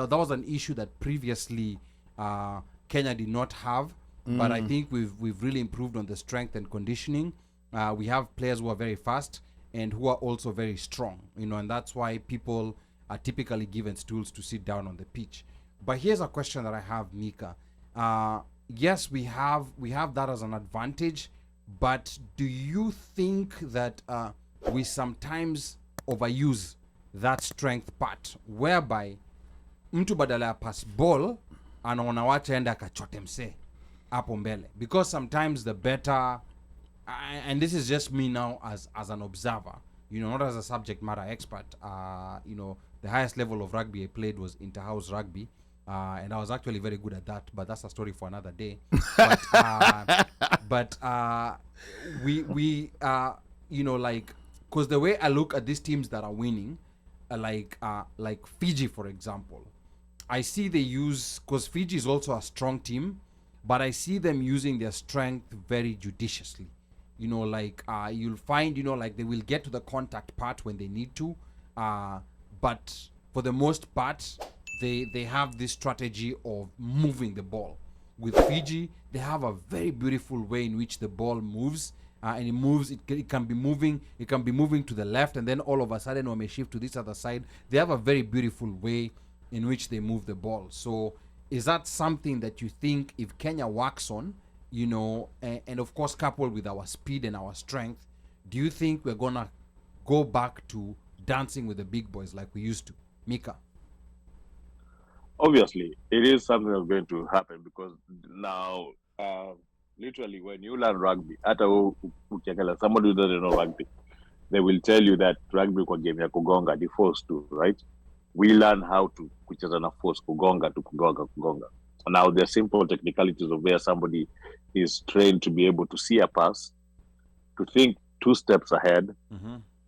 That was an issue that previously Kenya did not have, but I think we've really improved on the strength and conditioning. We have players who are very fast and who are also very strong, and that's why people are typically given stools to sit down on the pitch. But here's a question that I have, Mika. Yes, we have that as an advantage, but do you think that we sometimes overuse that strength part, whereby mtu badala ya pass ball anaona wacha enda akachote mse hapo mbele? Because sometimes the better, and this is just me now as an observer, not as a subject matter expert. The highest level of rugby I played was inter-house rugby, and I was actually very good at that, but that's a story for another day. But we like, because the way I look at these teams that are winning, like Fiji, for example, I see they use, because Fiji is also a strong team, but I see them using their strength very judiciously. You'll find, like they will get to the contact part when they need to, but for the most part, they have this strategy of moving the ball. With Fiji, they have a very beautiful way in which the ball moves. And it moves, it can be moving to the left, and then all of a sudden when we shift to this other side, they have a very beautiful way in which they move the ball. So is that something that you think if Kenya works on, and of course coupled with our speed and our strength, do you think we're gonna go back to dancing with the big boys like we used to? Mika? Obviously, it is something that's going to happen, because now, literally, when you learn rugby, somebody who doesn't know rugby, they will tell you that rugby kwa game ya kugonga, the force to, right? We learn how to kucheza na force, kugonga to kugonga. Now, there are simple technicalities of where somebody is trained to be able to see a pass, to think 2 steps ahead,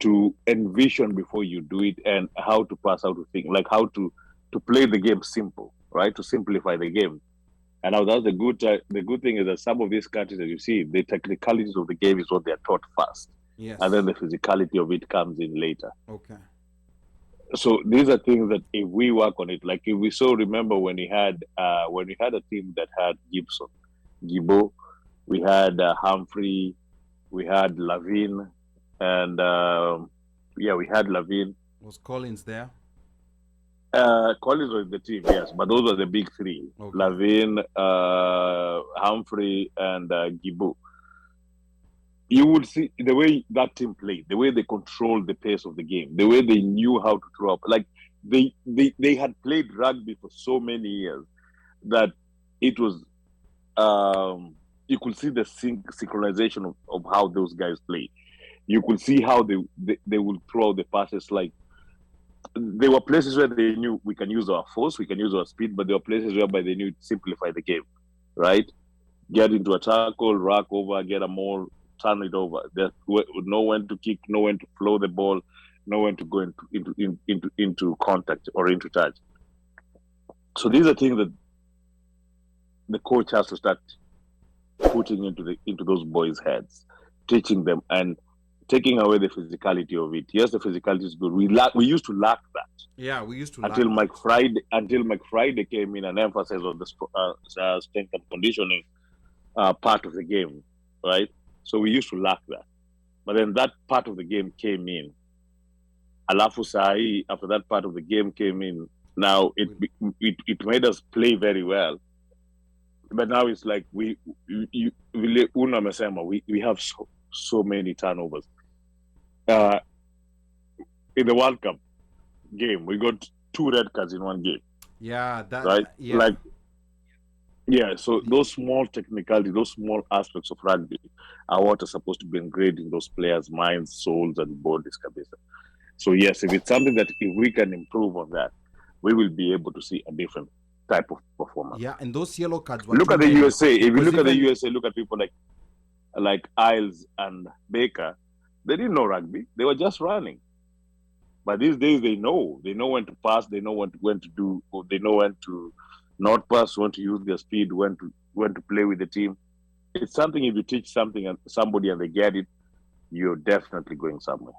to envision before you do it, and how to pass, how to think, like how to play the game simple, right? To simplify the game. And now that's the good thing is that some of these countries that you see, the technicalities of the game is what they're taught first. Yes. And then the physicality of it comes in later. Okay. So these are things that if we work on it, like if we remember when we had a team that had Gibbo, we had Humphrey, we had Lavin, and we had Lavin. Was Collins there? Collins was the team, yes, but those were the big 3. Okay. Lavin, Humphrey, and Gibbo. You would see the way that team played, the way they controlled the pace of the game, the way they knew how to throw up. Like they had played rugby for so many years that it was you could see the synchronization of how those guys play. You could see how they would throw out the passes. Like there were places where they knew we can use our force, we can use our speed, but there were places whereby they knew to simplify the game, right? Get into a tackle, rack over, get a maul, turn it over. They know when to kick, know when to flow the ball, know when to go into contact or into touch. So these are things that the coach has to start putting into those boys' heads, teaching them and taking away the physicality of it. Yes, the physicality is good. We used to lack that. Yeah, we used to until Mike Friday came in and emphasized on the strength and conditioning part of the game, right? So we used to lack that. But then that part of the game came in. Alafu sahi, after that part of the game came in, now it made us play very well. But now it's like we have so many turnovers. In the World Cup game, we got 2 red cards in one game. Yeah, that right. Yeah. Like, yeah. So those small technicalities, those small aspects of rugby, are what are supposed to be engraved in those players' minds, souls, and bodies. So yes, if it's something that if we can improve on that, we will be able to see a different type of performance. Yeah, and those yellow cards. Look at the USA. If you look at the USA, look at people like Isles and Baker. They didn't know rugby. They were just running. But these days, they know when to pass. They know when to do. They know when to North Pass want to use their speed, when to play with the team. It's something, if you teach something and somebody and they get it, you're definitely going somewhere.